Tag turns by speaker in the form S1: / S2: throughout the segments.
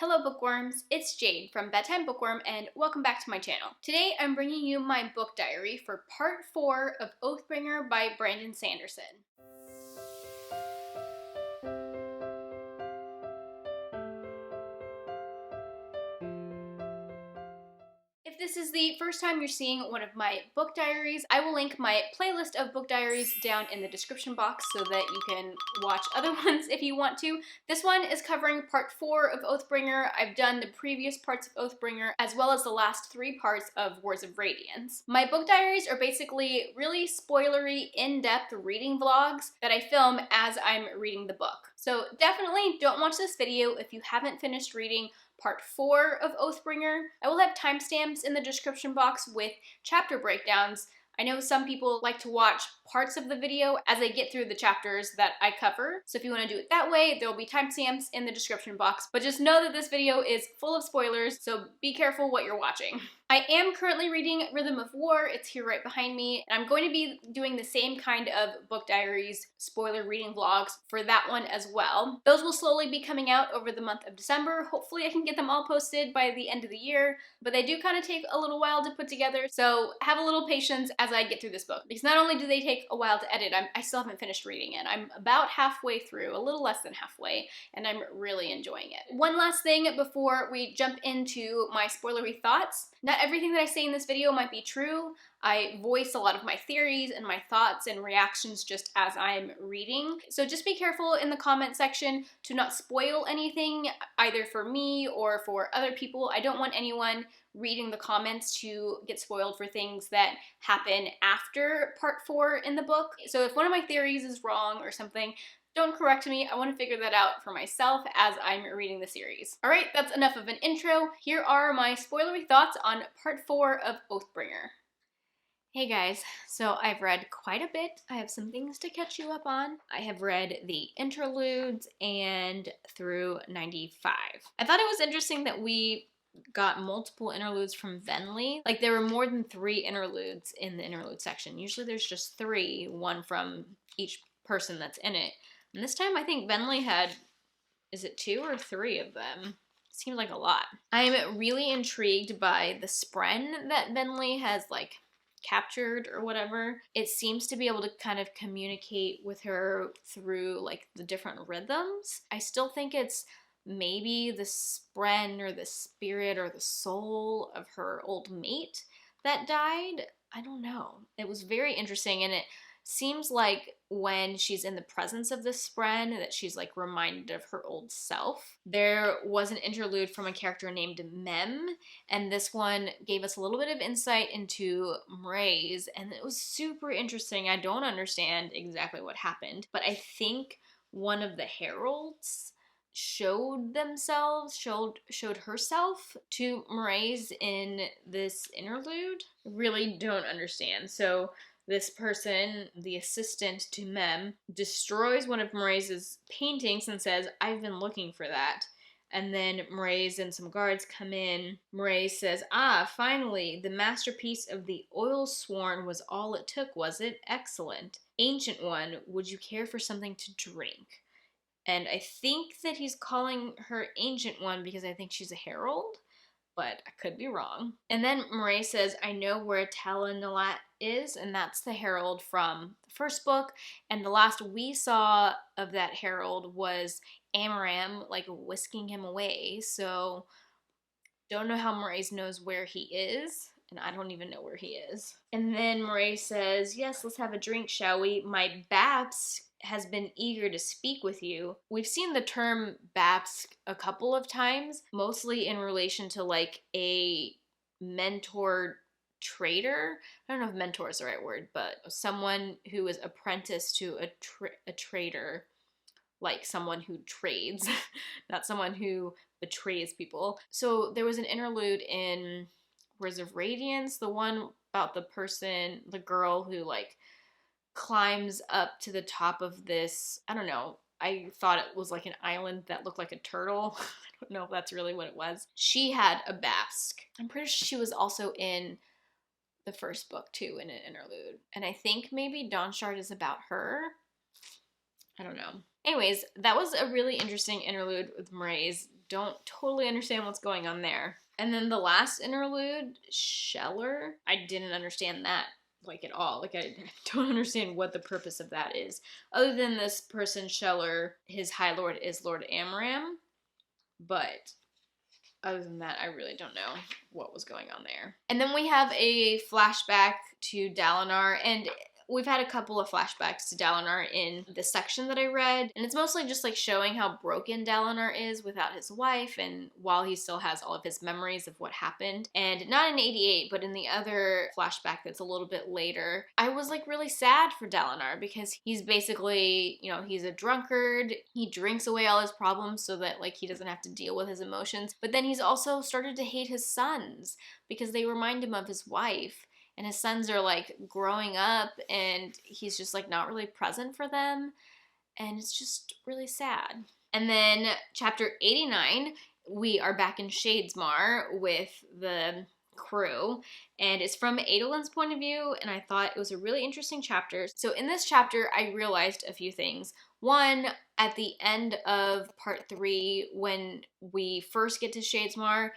S1: Hello bookworms, it's Jade from Bedtime Bookworm and welcome back to my channel. Today I'm bringing you my book diary for part 4 of Oathbringer by Brandon Sanderson. If this is the first time you're seeing one of my book diaries, I will link my playlist of book diaries down in the description box so that you can watch other ones if you want to. This one is covering part 4 of Oathbringer. I've done the previous parts of Oathbringer as well as the last 3 parts of Words of Radiance. My book diaries are basically really spoilery, in-depth reading vlogs that I film as I'm reading the book. So definitely don't watch this video if you haven't finished reading part 4 of Oathbringer. I will have timestamps in the description box with chapter breakdowns. I know some people like to watch parts of the video as they get through the chapters that I cover. So if you want to do it that way, there will be timestamps in the description box. But just know that this video is full of spoilers, so be careful what you're watching. I am currently reading Rhythm of War. It's here right behind me. And I'm going to be doing the same kind of book diaries, spoiler reading vlogs for that one as well. Those will slowly be coming out over the month of December. Hopefully I can get them all posted by the end of the year, but they do kind of take a little while to put together. So have a little patience as I get through this book, because not only do they take a while to edit, I still haven't finished reading it. I'm about halfway through, a little less than halfway, and I'm really enjoying it. One last thing before we jump into my spoilery thoughts. Not everything that I say in this video might be true. I voice a lot of my theories and my thoughts and reactions just as I'm reading. So just be careful in the comment section to not spoil anything, either for me or for other people. I don't want anyone reading the comments to get spoiled for things that happen after part 4 in the book. So if one of my theories is wrong or something, don't correct me. I want to figure that out for myself as I'm reading the series. All right, that's enough of an intro. Here are my spoilery thoughts on part 4 of Oathbringer. Hey guys, so I've read quite a bit. I have some things to catch you up on. I have read the interludes and through 95. I thought it was interesting that we got multiple interludes from Venli. Like, there were more than 3 interludes in the interlude section. Usually there's just 3, one from each person that's in it. And this time I think Venli had, is it 2 or 3 of them? Seems like a lot. I'm really intrigued by the spren that Venli has like captured or whatever. It seems to be able to kind of communicate with her through like the different rhythms. I still think it's maybe the spren or the spirit or the soul of her old mate that died. I don't know. It was very interesting, and it seems like when she's in the presence of this spren that she's like reminded of her old self. There was an interlude from a character named Mem, and this one gave us a little bit of insight into Mraize, and it was super interesting. I don't understand exactly what happened, but I think one of the heralds showed herself to Mraize in this interlude. I really don't understand. So this person, the assistant to Mem, destroys one of Mraize's paintings and says, "I've been looking for that." And then Mraize and some guards come in. Mraize says, "Ah, finally, the masterpiece of the oil sworn was all it took, was it? Excellent. Ancient one, would you care for something to drink?" And I think that he's calling her Ancient One because I think she's a herald, but I could be wrong. And then Mraize says, "I know where Talanalat is," and that's the herald from the first book. And the last we saw of that herald was Amaram, like, whisking him away. So don't know how Mraize knows where he is, and I don't even know where he is. And then Mraize says, "Yes, let's have a drink, shall we? My Baps has been eager to speak with you." We've seen the term Baps a couple of times, mostly in relation to like a mentor trader. I don't know if mentor is the right word, but someone who is apprenticed to a trader, like someone who trades, not someone who betrays people. So there was an interlude in Words of Radiance, the one about the person, the girl who like climbs up to the top of this, I don't know, I thought it was like an island that looked like a turtle. I don't know if that's really what it was. She had a basque. I'm pretty sure she was also in the first book too, in an interlude. And I think maybe Dawnshard is about her. I don't know. Anyways, that was a really interesting interlude with Mraize. Don't totally understand what's going on there. And then the last interlude, Sheller, I didn't understand that like at all. Like I don't understand what the purpose of that is. Other than this person, Sheller, his High Lord is Lord Amram. But other than that, I really don't know what was going on there. And then we have a flashback to Dalinar, and we've had a couple of flashbacks to Dalinar in the section that I read, and it's mostly just like showing how broken Dalinar is without his wife, and while he still has all of his memories of what happened. And not in 88, but in the other flashback that's a little bit later, I was like really sad for Dalinar because he's basically, you know, he's a drunkard, he drinks away all his problems so that like he doesn't have to deal with his emotions, but then he's also started to hate his sons because they remind him of his wife. And his sons are like growing up and he's just like not really present for them. And it's just really sad. And then chapter 89, we are back in Shadesmar with the crew. And it's from Adolin's point of view. And I thought it was a really interesting chapter. So in this chapter, I realized a few things. One, at the end of part 3, when we first get to Shadesmar,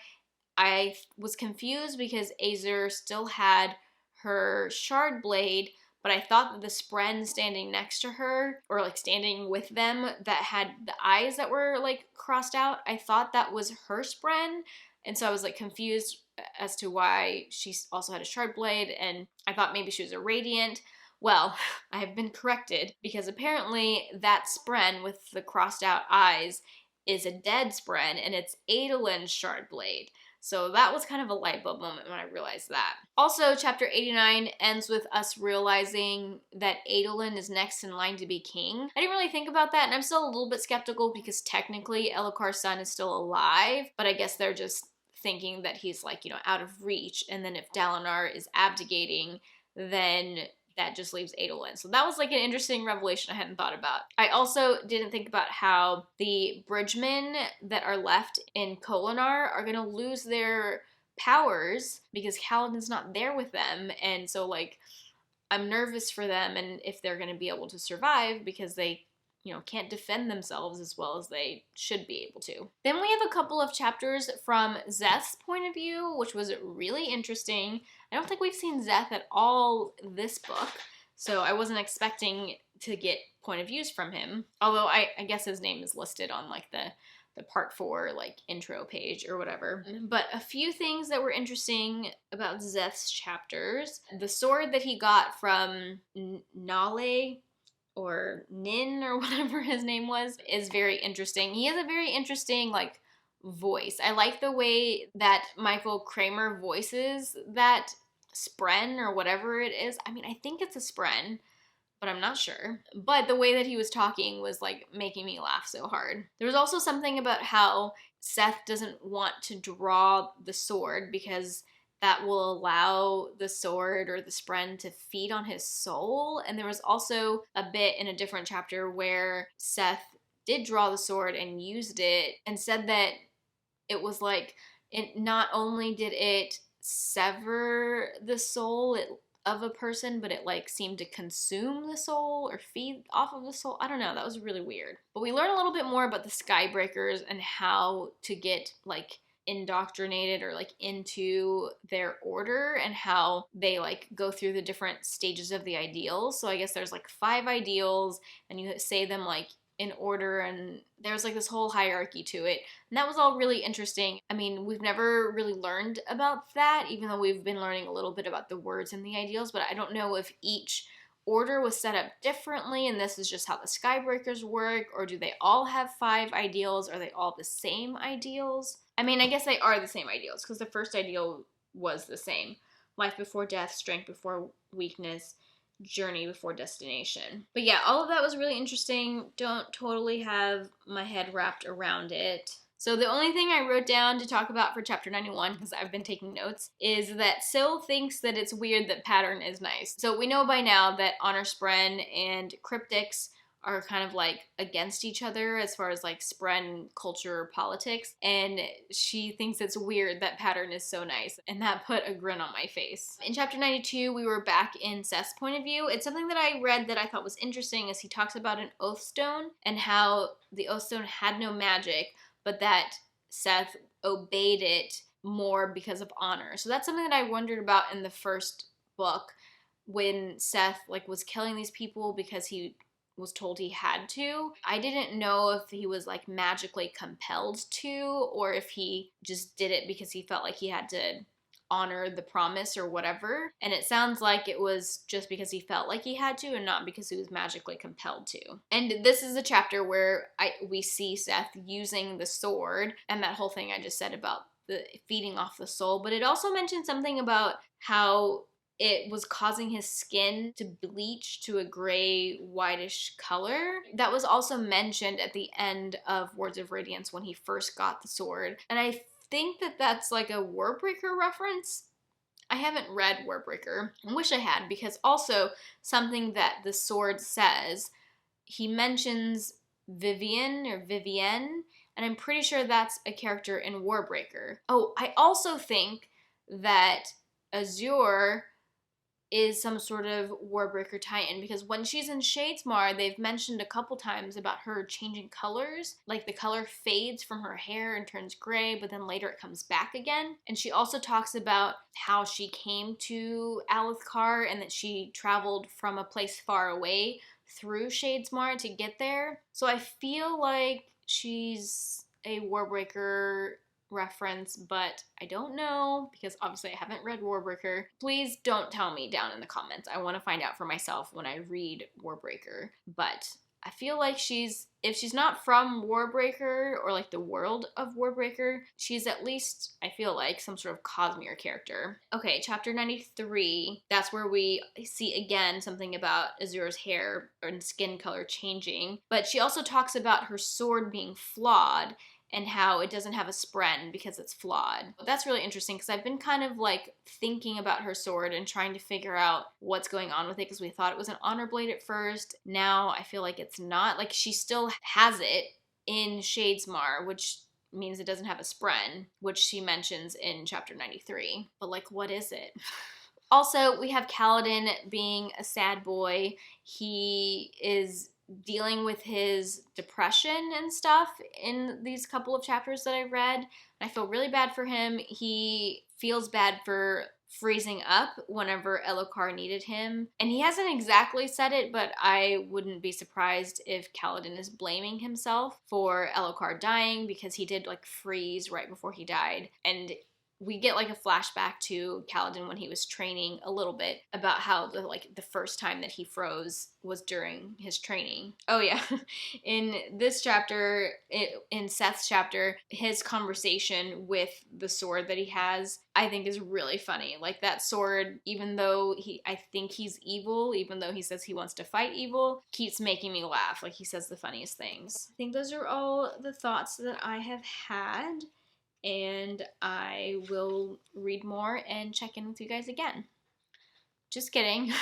S1: I was confused because Azer still had her shard blade, but I thought that the spren standing next to her, or like standing with them, that had the eyes that were like crossed out, I thought that was her spren, and so I was like confused as to why she also had a shard blade, and I thought maybe she was a radiant. Well, I have been corrected, because apparently that spren with the crossed out eyes is a dead spren, and it's Adolin's shard blade. So that was kind of a light bulb moment when I realized that. Also, chapter 89 ends with us realizing that Adolin is next in line to be king. I didn't really think about that, and I'm still a little bit skeptical because technically Elhokar's son is still alive, but I guess they're just thinking that he's like, you know, out of reach, and then if Dalinar is abdicating, then that just leaves Adolin. So that was like an interesting revelation I hadn't thought about. I also didn't think about how the bridgemen that are left in Kholinar are gonna lose their powers because Kaladin's not there with them, and so like I'm nervous for them and if they're gonna be able to survive because they, you know, can't defend themselves as well as they should be able to. Then we have a couple of chapters from Szeth's point of view, which was really interesting. I don't think we've seen Szeth at all this book, so I wasn't expecting to get point of views from him. Although I guess his name is listed on like the part 4 like intro page or whatever. But a few things that were interesting about Szeth's chapters. The sword that he got from Nale, or Nin, or whatever his name was, is very interesting. He has a very interesting like voice. I like the way that Michael Kramer voices that spren or whatever it is. I mean, I think it's a spren, but I'm not sure. But the way that he was talking was like making me laugh so hard. There was also something about how Szeth doesn't want to draw the sword because that will allow the sword or the spren to feed on his soul. And there was also a bit in a different chapter where Szeth did draw the sword and used it and said that it was like, it not only did it sever the soul of a person, but it like seemed to consume the soul or feed off of the soul. I don't know, that was really weird. But we learned a little bit more about the Skybreakers and how to get like indoctrinated or like into their order and how they like go through the different stages of the ideals. So I guess there's like 5 ideals and you say them like in order, and there's like this whole hierarchy to it. And that was all really interesting. I mean, we've never really learned about that, even though we've been learning a little bit about the words and the ideals, but I don't know if each order was set up differently and this is just how the Skybreakers work, or do they all have 5 ideals? Are they all the same ideals? I mean, I guess they are the same ideals because the first ideal was the same. Life before death, strength before weakness, journey before destination. But yeah, all of that was really interesting. Don't totally have my head wrapped around it. So the only thing I wrote down to talk about for chapter 91, because I've been taking notes, is that Syl thinks that it's weird that pattern is nice. So we know by now that Honor Spren and Cryptics are kind of like against each other as far as like Spren culture politics, and she thinks it's weird that Pattern is so nice, and that put a grin on my face. In chapter 92, we were back in Seth's point of view. It's something that I read that I thought was interesting, as he talks about an Oathstone and how the Oathstone had no magic, but that Seth obeyed it more because of honor. So that's something that I wondered about in the first book, when Seth like was killing these people because he was told he had to. I didn't know if he was like magically compelled to, or if he just did it because he felt like he had to honor the promise or whatever. And it sounds like it was just because he felt like he had to and not because he was magically compelled to. And this is a chapter where we see Seth using the sword and that whole thing I just said about the feeding off the soul. But it also mentioned something about how it was causing his skin to bleach to a gray, whitish color. That was also mentioned at the end of Words of Radiance when he first got the sword. And I think that that's like a Warbreaker reference. I haven't read Warbreaker. I wish I had, because also something that the sword says, he mentions Vivienne, and I'm pretty sure that's a character in Warbreaker. Oh, I also think that Azure is some sort of Warbreaker tie-in, because when she's in Shadesmar, they've mentioned a couple times about her changing colors. Like the color fades from her hair and turns gray, but then later it comes back again. And she also talks about how she came to Alethkar and that she traveled from a place far away through Shadesmar to get there. So I feel like she's a Warbreaker reference, but I don't know, because obviously I haven't read Warbreaker. Please don't tell me down in the comments. I want to find out for myself when I read Warbreaker. But I feel like if she's not from Warbreaker or like the world of Warbreaker, she's at least, I feel like, some sort of Cosmere character. Okay, chapter 93, that's where we see again something about Azure's hair and skin color changing. But she also talks about her sword being flawed and how it doesn't have a spren because it's flawed. That's really interesting, because I've been kind of like thinking about her sword and trying to figure out what's going on with it, because we thought it was an honor blade at first. Now I feel like it's not. Like, she still has it in Shadesmar, which means it doesn't have a spren, which she mentions in chapter 93. But like, what is it? Also, we have Kaladin being a sad boy. He is dealing with his depression and stuff in these couple of chapters that I read. And I feel really bad for him. He feels bad for freezing up whenever Elhokar needed him. And he hasn't exactly said it, but I wouldn't be surprised if Kaladin is blaming himself for Elhokar dying, because he did like freeze right before he died. And we get like a flashback to Kaladin when he was training a little bit about how the first time that he froze was during his training. Oh yeah, in this chapter, in Seth's chapter, his conversation with the sword that he has, I think is really funny. Like, that sword, even though I think he's evil, even though he says he wants to fight evil, keeps making me laugh. Like, he says the funniest things. I think those are all the thoughts that I have had, and I will read more and check in with you guys again. Just kidding.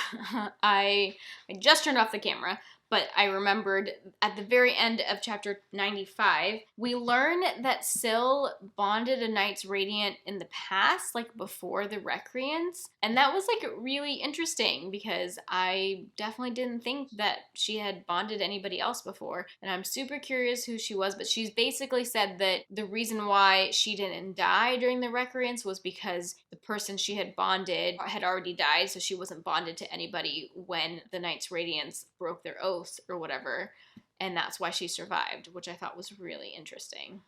S1: I just turned off the camera, but I remembered at the very end of chapter 95, we learn that Syl bonded a Knights Radiant in the past, like before the Recreants. And that was like really interesting, because I definitely didn't think that she had bonded anybody else before. And I'm super curious who she was, but she's basically said that the reason why she didn't die during the Recreants was because the person she had bonded had already died, so she wasn't bonded to anybody when the Knights Radiants broke their oath or whatever, and that's why she survived, which I thought was really interesting.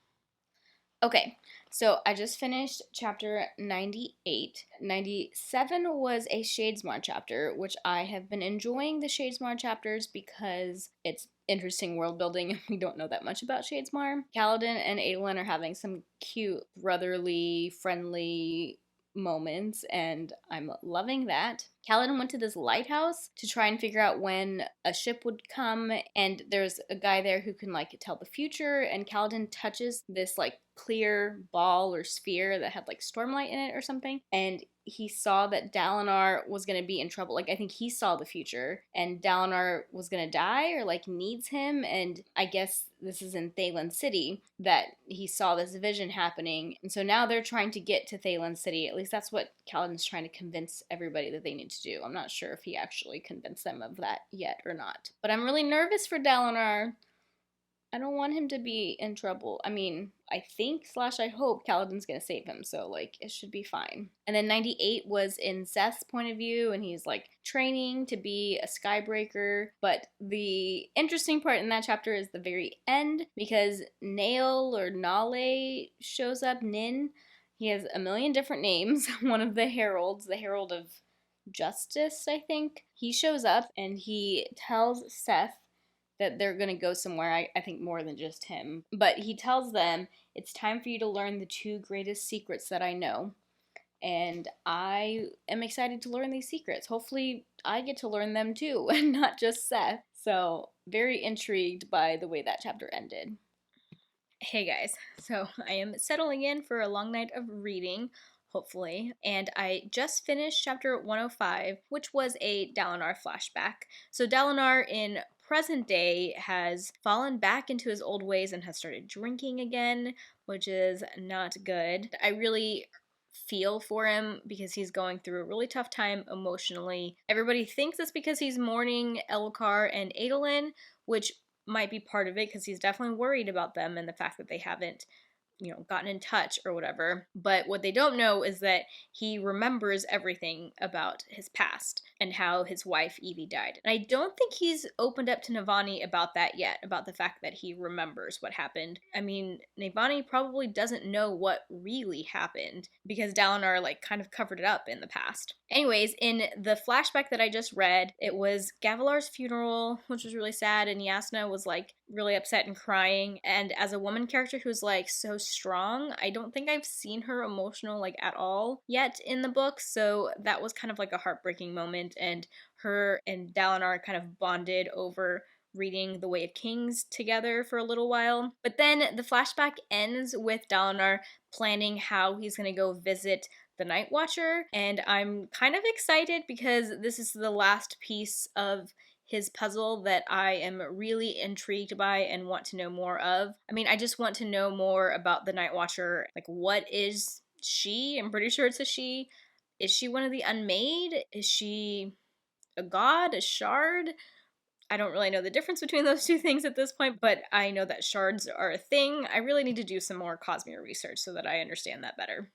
S1: Okay, so I just finished chapter 98. 97 was a Shadesmar chapter, which I have been enjoying the Shadesmar chapters because it's interesting world building and we don't know that much about Shadesmar. Kaladin and Adolin are having some cute, brotherly, friendly moments, and I'm loving that. Kaladin went to this lighthouse to try and figure out when a ship would come, and there's a guy there who can like tell the future, and Kaladin touches this like clear ball or sphere that had like stormlight in it or something, and he saw that Dalinar was going to be in trouble. Like, I think he saw the future, and Dalinar was going to die or like needs him, and I guess this is in Thaylen City that he saw this vision happening, and so now they're trying to get to Thaylen City. At least that's what Kaladin's trying to convince everybody that they need to do. I'm not sure if he actually convinced them of that yet or not. But I'm really nervous for Dalinar. I don't want him to be in trouble. I mean, I think / I hope Kaladin's gonna save him, so like it should be fine. And then 98 was in Seth's point of view, and he's like training to be a skybreaker. But the interesting part in that chapter is the very end, because Nail or Nale shows up. Nin. He has a million different names. One of the heralds, the Herald of Justice, I think. He shows up and he tells Seth that they're going to go somewhere, I think more than just him. But he tells them, it's time for you to learn the 2 greatest secrets that I know. And I am excited to learn these secrets. Hopefully I get to learn them too, and not just Seth. So very intrigued by the way that chapter ended. Hey guys, so I am settling in for a long night of reading, hopefully, and I just finished chapter 105, which was a Dalinar flashback. So Dalinar in present day has fallen back into his old ways and has started drinking again, which is not good. I really feel for him because he's going through a really tough time emotionally. Everybody thinks it's because he's mourning Elhokar and Adolin, which might be part of it because he's definitely worried about them and the fact that they haven't gotten in touch or whatever. But what they don't know is that he remembers everything about his past and how his wife Evie died. And I don't think he's opened up to Navani about that yet, about the fact that he remembers what happened. I mean, Navani probably doesn't know what really happened because Dalinar kind of covered it up in the past. Anyways, in the flashback that I just read, it was Gavilar's funeral, which was really sad, and Yasna was really upset and crying. And as a woman character who's so strong, I don't think I've seen her emotional at all yet in the book, so that was kind of a heartbreaking moment, and her and Dalinar kind of bonded over reading The Way of Kings together for a little while. But then the flashback ends with Dalinar planning how he's going to go visit the Night Watcher, and I'm kind of excited because this is the last piece of his puzzle that I am really intrigued by and want to know more of. I mean, I just want to know more about the Night Watcher. What is she? I'm pretty sure it's a she. Is she one of the Unmade? Is she a god? A shard? I don't really know the difference between those two things at this point, but I know that shards are a thing. I really need to do some more Cosmere research so that I understand that better.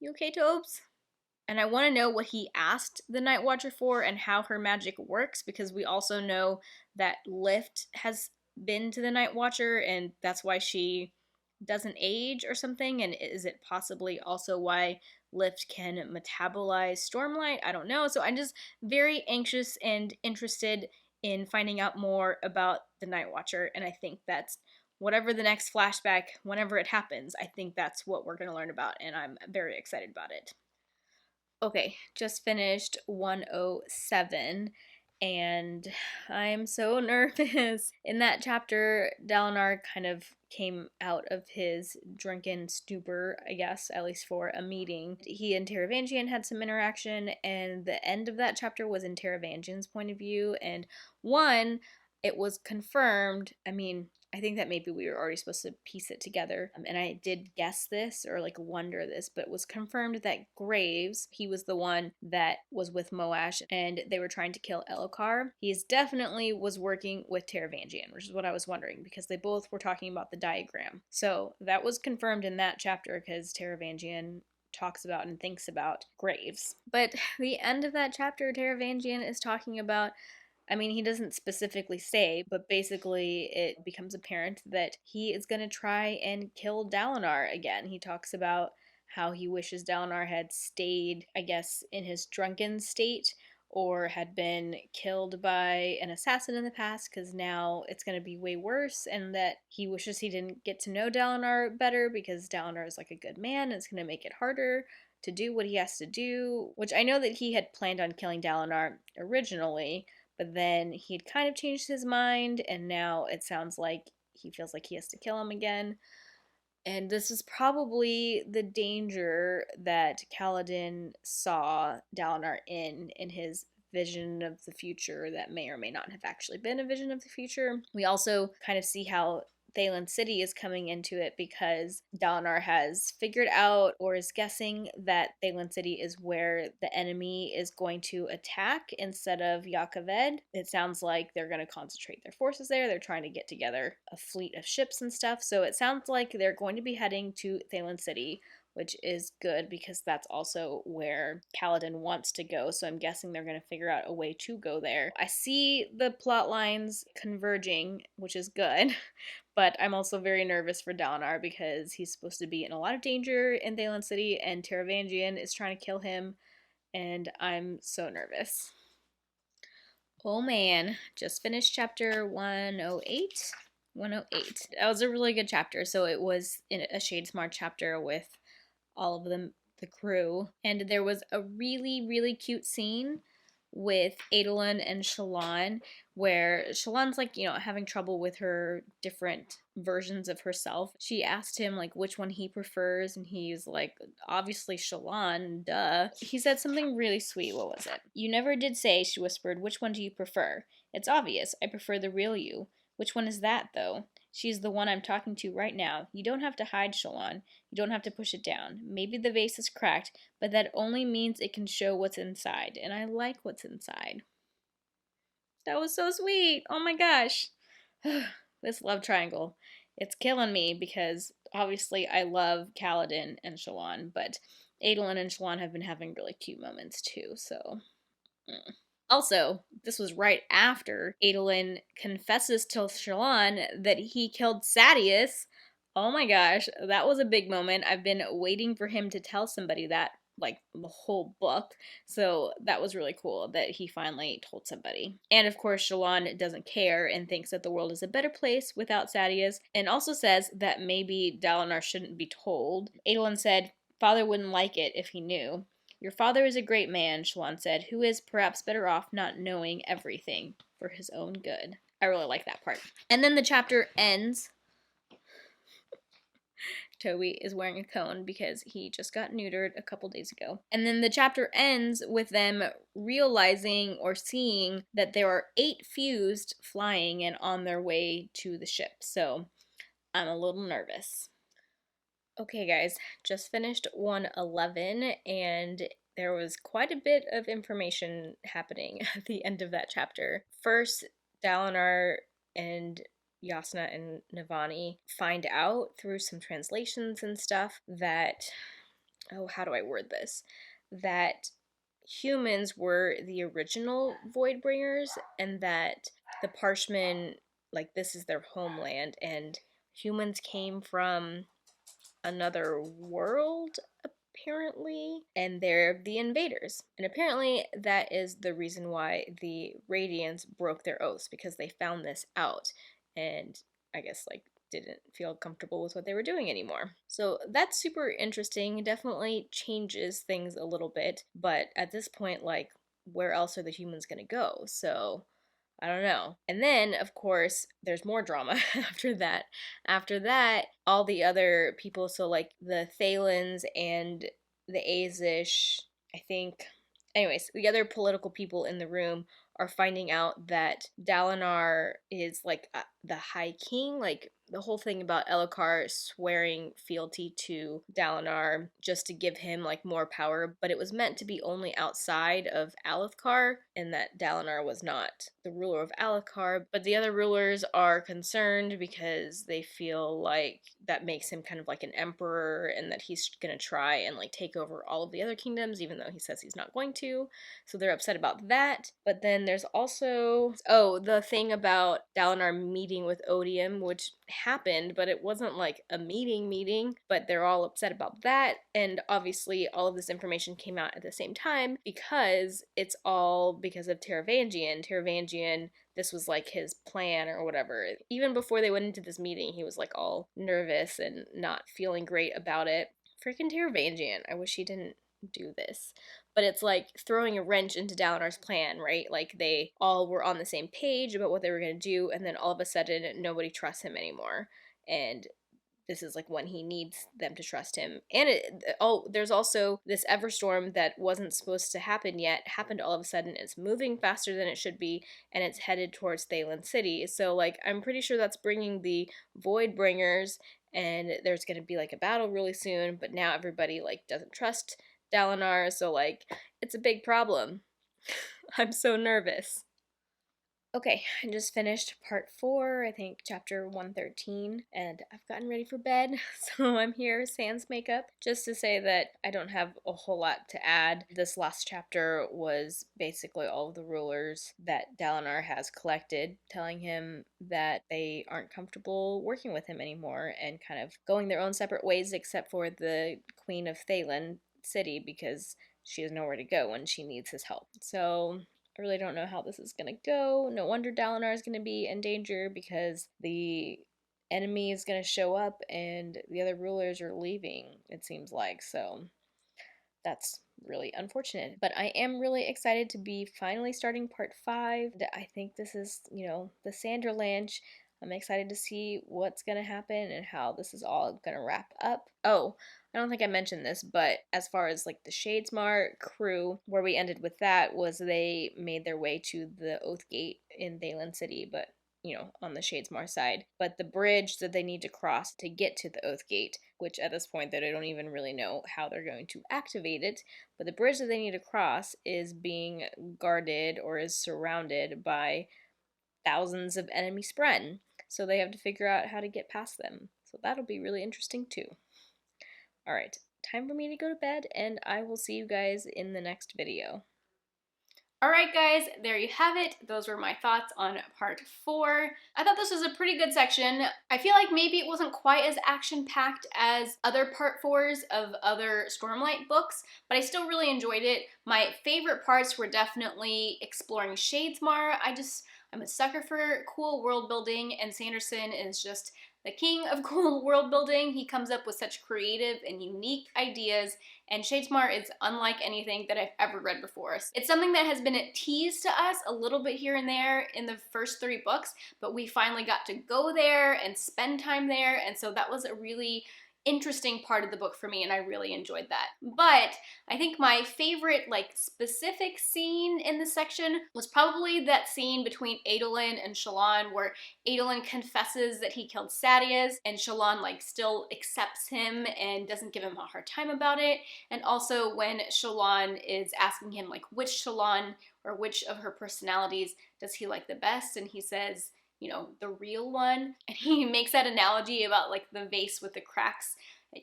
S1: You okay, Tobes? And I want to know what he asked the Night Watcher for and how her magic works, because we also know that Lift has been to the Night Watcher and that's why she doesn't age or something. And is it possibly also why Lift can metabolize Stormlight? I don't know. So I'm just very anxious and interested in finding out more about the Night Watcher, and I think that's whatever the next flashback, whenever it happens, I think that's what we're going to learn about, and I'm very excited about it. Okay, just finished 107, and I'm so nervous. In that chapter, Dalinar kind of came out of his drunken stupor, I guess, at least for a meeting. He and Taravangian had some interaction, and the end of that chapter was in Taravangian's point of view, and it was confirmed, I think that maybe we were already supposed to piece it together, and I did guess this or wonder this, but it was confirmed that Graves, he was the one that was with Moash and they were trying to kill Elhokar. He definitely was working with Taravangian, which is what I was wondering because they both were talking about the diagram. So that was confirmed in that chapter because Taravangian talks about and thinks about Graves. But the end of that chapter, Taravangian is talking about, he doesn't specifically say, but basically it becomes apparent that he is going to try and kill Dalinar again. He talks about how he wishes Dalinar had stayed, I guess, in his drunken state, or had been killed by an assassin in the past, because now it's going to be way worse, and that he wishes he didn't get to know Dalinar better because Dalinar is like a good man and it's going to make it harder to do what he has to do, which I know that he had planned on killing Dalinar originally, but then he'd kind of changed his mind, and now it sounds like he feels like he has to kill him again. And this is probably the danger that Kaladin saw Dalinar in his vision of the future that may or may not have actually been a vision of the future. We also kind of see how Thaylen City is coming into it because Dalinar has figured out or is guessing that Thaylen City is where the enemy is going to attack instead of Jah Keved. It sounds like they're going to concentrate their forces there. They're trying to get together a fleet of ships and stuff. So it sounds like they're going to be heading to Thaylen City, which is good because that's also where Kaladin wants to go. So I'm guessing they're going to figure out a way to go there. I see the plot lines converging, which is good. But I'm also very nervous for Dalinar because he's supposed to be in a lot of danger in Thaylen City, and Taravangian is trying to kill him, and I'm so nervous. Oh man, just finished chapter 108. 108. That was a really good chapter. So it was in a Shadesmar chapter with all of the crew, and there was a really, really cute scene with Adolin and Shallan, where Shallan's like, having trouble with her different versions of herself. She asked him like which one he prefers, and he's like, obviously Shallan, duh. He said something really sweet. What was it? "You never did say," she whispered, "which one do you prefer? It's obvious. I prefer the real you. Which one is that, though? She's the one I'm talking to right now. You don't have to hide, Shallan. You don't have to push it down. Maybe the vase is cracked, but that only means it can show what's inside, and I like what's inside." That was so sweet. Oh my gosh. This love triangle. It's killing me because obviously I love Kaladin and Shallan, but Adolin and Shallan have been having really cute moments too, so... Also, this was right after Adolin confesses to Shallan that he killed Sadeas. Oh my gosh, that was a big moment. I've been waiting for him to tell somebody that, like, the whole book. So that was really cool that he finally told somebody. And of course, Shallan doesn't care and thinks that the world is a better place without Sadeas, and also says that maybe Dalinar shouldn't be told. Adolin said, "Father wouldn't like it if he knew." "Your father is a great man," Shallan said, "who is perhaps better off not knowing everything for his own good." I really like that part. And then the chapter ends. Toby is wearing a cone because he just got neutered a couple days ago. And then the chapter ends with them realizing or seeing that there are 8 fused flying and on their way to the ship. So I'm a little nervous. Okay guys, just finished 111 and there was quite a bit of information happening at the end of that chapter. First, Dalinar and Yasna and Navani find out through some translations and stuff that, how do I word this? That humans were the original Voidbringers and that the Parshmen, like, this is their homeland, and humans came from another world, apparently, and they're the invaders. And apparently that is the reason why the Radiants broke their oaths, because they found this out and I guess like didn't feel comfortable with what they were doing anymore. So that's super interesting. Definitely changes things a little bit, but at this point, like, where else are the humans gonna go? So I don't know. And then, of course, there's more drama after that. After that, all the other people, so like the Thalens and the Azish, I think. Anyways, the other political people in the room are finding out that Dalinar is like the High King, like the whole thing about Elhokar swearing fealty to Dalinar just to give him like more power, but it was meant to be only outside of Alethkar, and that Dalinar was not the ruler of Alethkar. But the other rulers are concerned because they feel like that makes him kind of like an emperor, and that he's gonna try and like take over all of the other kingdoms, even though he says he's not going to. So they're upset about that. But then there's also, the thing about Dalinar meeting with Odium, which
S2: happened, but it wasn't like a meeting, but they're all upset about that. And obviously all of this information came out at the same time because it's all because of Taravangian. This was like his plan or whatever. Even before they went into this meeting, he was like all nervous and not feeling great about it. Freaking Taravangian. I wish he didn't do this. But it's like throwing a wrench into Dalinar's plan, right? Like they all were on the same page about what they were going to do, and then all of a sudden nobody trusts him anymore. And this is like when he needs them to trust him. And there's also this Everstorm that wasn't supposed to happen yet, happened all of a sudden. It's moving faster than it should be, and it's headed towards Thaylen City. So like I'm pretty sure that's bringing the Voidbringers, and there's going to be like a battle really soon, but now everybody like doesn't trust Dalinar, so like it's a big problem. I'm so nervous. Okay, I just finished part 4, I think chapter 113, and I've gotten ready for bed, so I'm here sans makeup, just to say that I don't have a whole lot to add. This last chapter was basically all of the rulers that Dalinar has collected, telling him that they aren't comfortable working with him anymore, and kind of going their own separate ways, except for the Queen of Thaylen City, because she has nowhere to go when she needs his help. So I really don't know how this is gonna go. No wonder Dalinar is gonna be in danger because the enemy is gonna show up and the other rulers are leaving, it seems like. So that's really unfortunate. But I am really excited to be finally starting part 5. I think this is, the Sanderlanche. I'm excited to see what's gonna happen and how this is all gonna wrap up. Oh, I don't think I mentioned this, but as far as like the Shadesmar crew, where we ended with that was they made their way to the Oathgate in Thaylen City, but on the Shadesmar side. But the bridge that they need to cross to get to the Oathgate, which at this point they don't even really know how they're going to activate it, but the bridge that they need to cross is being guarded or is surrounded by thousands of enemy Spren. So they have to figure out how to get past them. So that'll be really interesting too. Alright, time for me to go to bed, and I will see you guys in the next video.
S1: Alright guys, there you have it. Those were my thoughts on part 4. I thought this was a pretty good section. I feel like maybe it wasn't quite as action-packed as other part 4s of other Stormlight books, but I still really enjoyed it. My favorite parts were definitely exploring Shadesmar. I'm a sucker for cool world building, and Sanderson is just the king of cool world building. He comes up with such creative and unique ideas, and Shadesmar is unlike anything that I've ever read before. It's something that has been teased to us a little bit here and there in the first 3 books, but we finally got to go there and spend time there, and so that was a really interesting part of the book for me, and I really enjoyed that. But I think my favorite specific scene in this section was probably that scene between Adolin and Shallan, where Adolin confesses that he killed Sadeas and Shallan still accepts him and doesn't give him a hard time about it. And also when Shallan is asking him which Shallan or which of her personalities does he like the best, and he says, the real one. And he makes that analogy about the vase with the cracks,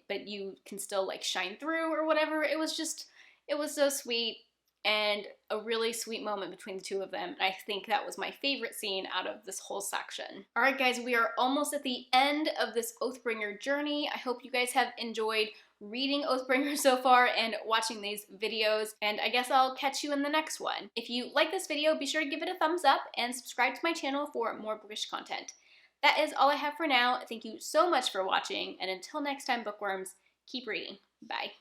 S1: but you can still shine through or whatever. It was so sweet and a really sweet moment between the two of them. And I think that was my favorite scene out of this whole section. All right, guys, we are almost at the end of this Oathbringer journey. I hope you guys have enjoyed reading Oathbringer so far and watching these videos, and I guess I'll catch you in the next one. If you like this video, be sure to give it a thumbs up and subscribe to my channel for more bookish content. That is all I have for now. Thank you so much for watching, and until next time, bookworms, keep reading. Bye.